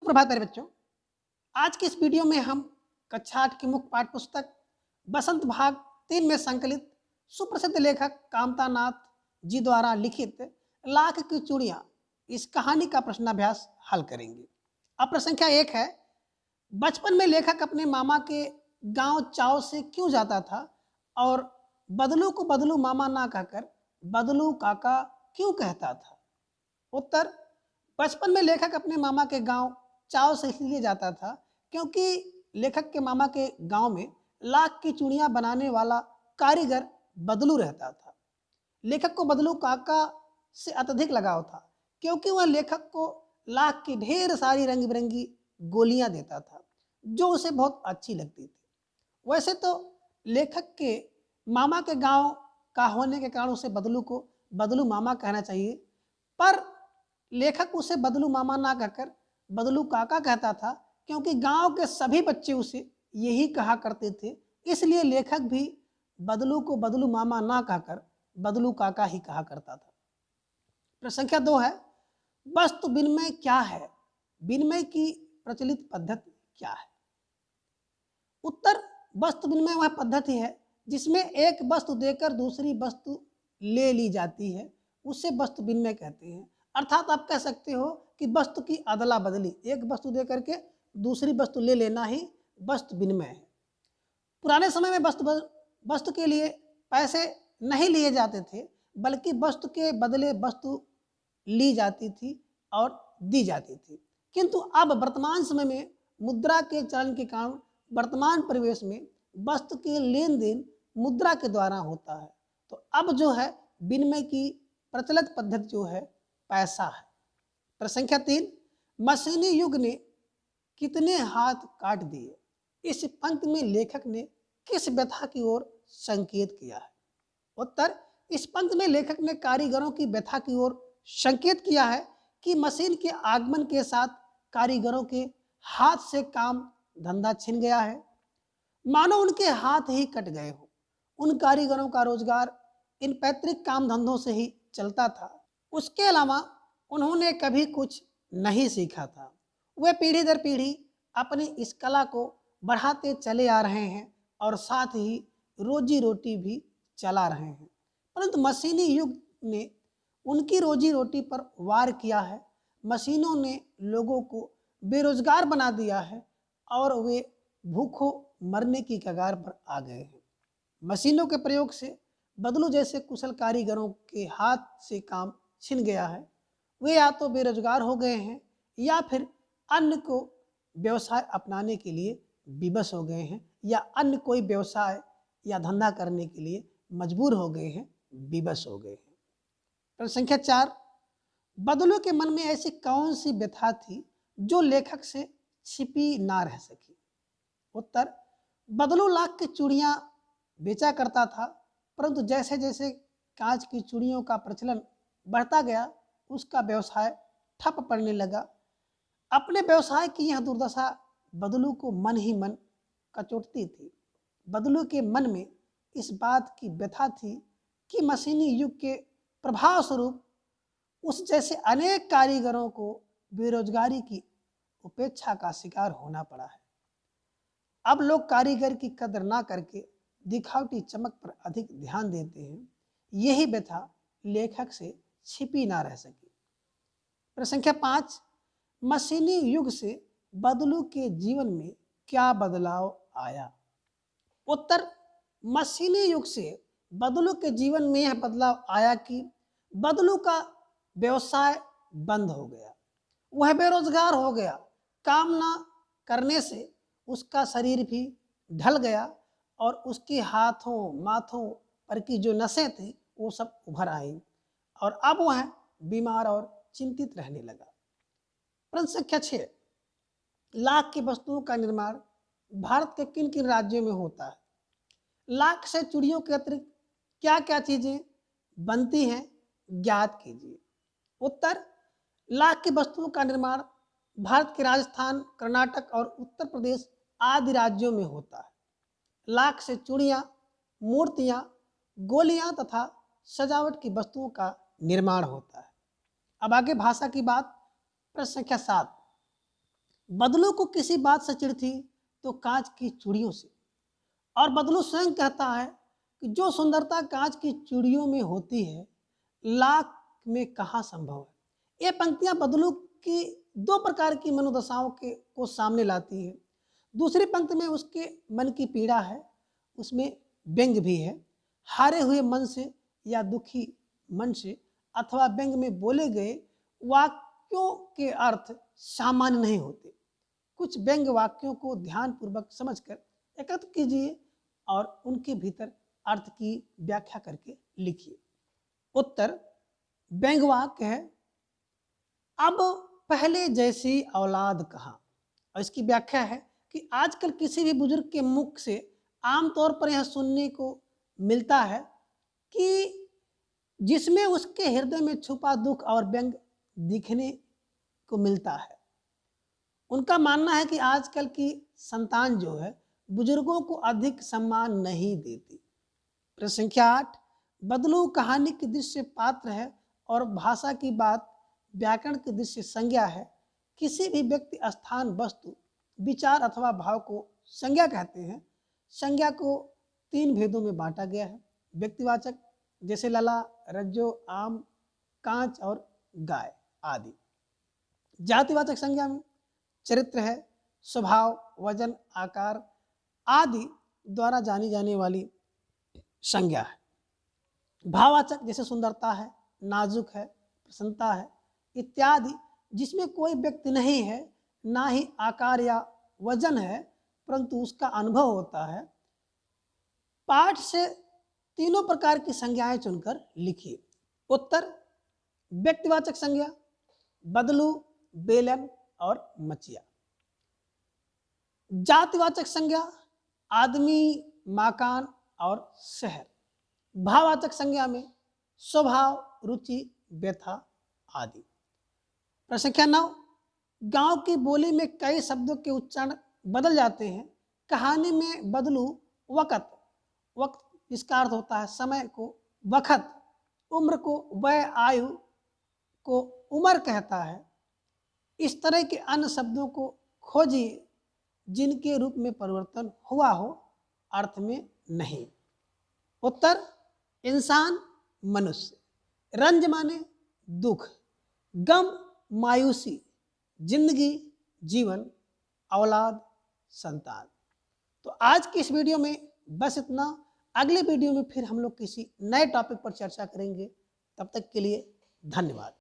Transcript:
सुप्रभात प्यारे बच्चों। आज की इस वीडियो में हम कक्षा 8 की मुख्य पाठ्य पुस्तक बसंत भाग 3 में संकलित सुप्रसिद्ध लेखक कामता नाथ जी द्वारा लिखित लाख की चूड़ियां इस कहानी का प्रश्नाभ्यास हल करेंगे। अब प्रश्न संख्या 1 है, बचपन में लेखक अपने मामा के गांव चाव से क्यों जाता था और बदलू को बदलू मामा ना कहकर बदलू काका क्यों कहता था? उत्तर, बचपन में लेखक अपने मामा के गांव चाव से इसलिए जाता था क्योंकि लेखक के मामा के गांव में लाख की चूड़ियां बनाने वाला कारीगर बदलू रहता था। लेखक को बदलू काका से अत्यधिक लगाव था क्योंकि वह लेखक को लाख की ढेर सारी रंग बिरंगी गोलियां देता था जो उसे बहुत अच्छी लगती थी। वैसे तो लेखक के मामा के गांव का होने के कारण उसे बदलू को बदलू मामा कहना चाहिए, पर लेखक उसे बदलू मामा ना कहकर बदलू काका कहता था क्योंकि गांव के सभी बच्चे उसे यही कहा करते थे। इसलिए लेखक भी बदलू को बदलू मामा ना कहकर बदलू काका ही कहा करता था। प्रश्न संख्या 2 है, वस्तु विनिमय क्या है? विनिमय की प्रचलित पद्धति क्या है? उत्तर, वस्तु विनिमय वह पद्धति है जिसमें एक वस्तु देकर दूसरी वस्तु ले ली जाती है, उसे वस्तु विनिमय कहते हैं। अर्थात आप कह सकते हो कि वस्तु की अदला बदली, एक वस्तु दे करके दूसरी वस्तु ले लेना ही वस्तु विनिमय है। पुराने समय में वस्तु के लिए पैसे नहीं लिए जाते थे, बल्कि वस्तु के बदले वस्तु ली जाती थी और दी जाती थी। किंतु अब वर्तमान समय में मुद्रा के चलन के कारण वर्तमान परिवेश में वस्तु के लेन देन मुद्रा के द्वारा होता है। तो अब जो है विनिमय की प्रचलित पद्धति जो है पैसा है। प्रश्न संख्या 3, मशीनी युग ने कितने हाथ काट दिए? इस पंक्ति में लेखक ने किस व्यथा की ओर संकेत किया है? उत्तर, इस पंक्ति में लेखक ने कारीगरों की व्यथा की ओर संकेत किया है कि मशीन के आगमन के साथ कारीगरों के हाथ से काम धंधा छिन गया है, मानो उनके हाथ ही कट गए हो। उन कारीगरों का रोजगार इन पैतृक काम धंधों से ही चलता था। उसके अलावा उन्होंने कभी कुछ नहीं सीखा था। वे पीढ़ी दर पीढ़ी अपनी इस कला को बढ़ाते चले आ रहे हैं और साथ ही रोजी रोटी भी चला रहे हैं, परंतु मशीनी युग ने उनकी रोजी रोटी पर वार किया है। मशीनों ने लोगों को बेरोजगार बना दिया है और वे भूखों मरने की कगार पर आ गए हैं। मशीनों के प्रयोग से बदलू जैसे कुशल कारीगरों के हाथ से काम छिन गया है। वे या तो बेरोजगार हो गए हैं या फिर अन्य को व्यवसाय अपनाने के लिए विवश हो गए हैं या अन्य कोई व्यवसाय या धंधा करने के लिए मजबूर हो गए हैं, विवश हो गए हैं। प्रश्न संख्या 4, बदलू के मन में ऐसी कौन सी व्यथा थी जो लेखक से छिपी ना रह सकी? उत्तर, बदलू लाख की चूड़ियां बेचा करता था, परंतु जैसे जैसे कांच की चूड़ियों का प्रचलन बढ़ता गया उसका व्यवसाय ठप पड़ने लगा। अपने व्यवसाय की यह दुर्दशा बदलू को मन ही मन कचोटती थी। बदलू के मन में इस बात की व्यथा थी कि मशीनी युग के प्रभाव स्वरूप उस जैसे अनेक कारीगरों को बेरोजगारी की उपेक्षा का शिकार होना पड़ा है। अब लोग कारीगर की कदर ना करके दिखावटी चमक पर अधिक ध्यान देते हैं। यही व्यथा लेखक से छिपी ना रह सकी। प्रश्न संख्या 5, मशीनी युग से बदलू के जीवन में क्या बदलाव आया? उत्तर, मशीनी युग से बदलू के जीवन में यह बदलाव आया कि बदलू का व्यवसाय बंद हो गया, वह बेरोजगार हो गया। काम ना करने से उसका शरीर भी ढल गया और उसके हाथों माथों पर की जो नसें थी वो सब उभर आई और अब वह बीमार और चिंतित रहने लगा। प्रश्न संख्या 6, लाख की वस्तुओं का निर्माण भारत के किन किन राज्यों में होता है? लाख से चूड़ियों के अतिरिक्त क्या क्या चीजें बनती हैं, ज्ञात कीजिए। उत्तर, लाख की वस्तुओं का निर्माण भारत के राजस्थान, कर्नाटक और उत्तर प्रदेश आदि राज्यों में होता है। लाख से चूड़ियां, मूर्तियां, गोलियां तथा सजावट की वस्तुओं का निर्माण होता है। अब आगे भाषा की बात। प्रश्न संख्या 7, बदलू को किसी बात से चिढ़ थी तो कांच की चूड़ियों से। और बदलू स्वयं कहता है कि जो सुंदरता कांच की चूड़ियों में होती है लाख में कहाँ संभव है। ये पंक्तियां बदलू की दो प्रकार की मनोदशाओं के को सामने लाती है। दूसरी पंक्ति में उसके मन की पीड़ा है, उसमें व्यंग भी है। हारे हुए मन से या दुखी मन से अथवा व्यंग में बोले गए वाक्यों के अर्थ सामान्य नहीं होते। कुछ व्यंग वाक्यों को ध्यानपूर्वक समझकर एकत्र कीजिए और उनके भीतर अर्थ की व्याख्या करके लिखिए। उत्तर व्यंग वाक्य है, अब पहले जैसी औलाद कहाँ। और इसकी व्याख्या है कि आजकल किसी भी बुजुर्ग के मुख से आमतौर पर यह सुनने को मिलता है कि जिसमें उसके हृदय में छुपा दुख और व्यंग दिखने को मिलता है। उनका मानना है कि आजकल की संतान जो है बुजुर्गों को अधिक सम्मान नहीं देती। प्रश्न संख्या 8, बदलू कहानी की दृश्य पात्र है और भाषा की बात व्याकरण की दृश्य संज्ञा है। किसी भी व्यक्ति, स्थान, वस्तु, विचार अथवा भाव को संज्ञा कहते हैं। संज्ञा को 3 भेदों में बांटा गया है। व्यक्तिवाचक जैसे लला, रज्जो, आम, कांच और गाय आदि। जातिवाचक संज्ञा में चरित्र है, स्वभाव, वजन, आकार आदि द्वारा जानी जाने वाली संज्ञा है। भाववाचक जैसे सुंदरता है, नाजुक है, प्रसन्नता है इत्यादि, जिसमें कोई व्यक्ति नहीं है, ना ही आकार या वजन है, परंतु उसका अनुभव होता है। पाठ से तीनों प्रकार की संज्ञाएं चुनकर लिखिए। उत्तर व्यक्तिवाचक संज्ञा बदलू, बेलन और मचिया। जातिवाचक संज्ञा आदमी, मकान और शहर। भाववाचक संज्ञा में स्वभाव, रुचि, व्यथा आदि। प्रश्न संख्या 9, गांव की बोली में कई शब्दों के उच्चारण बदल जाते हैं। कहानी में बदलू वक़्त, वक्त जिसका अर्थ होता है समय को वक़्त, उम्र को वय, आयु को उम्र कहता है। इस तरह के अन्य शब्दों को खोजिए जिनके रूप में परिवर्तन हुआ हो, अर्थ में नहीं। उत्तर इंसान, मनुष्य। रंज माने दुख, गम, मायूसी, जिंदगी, जीवन, औलाद, संतान। तो आज की इस वीडियो में बस इतना। अगले वीडियो में फिर हम लोग किसी नए टॉपिक पर चर्चा करेंगे। तब तक के लिए धन्यवाद।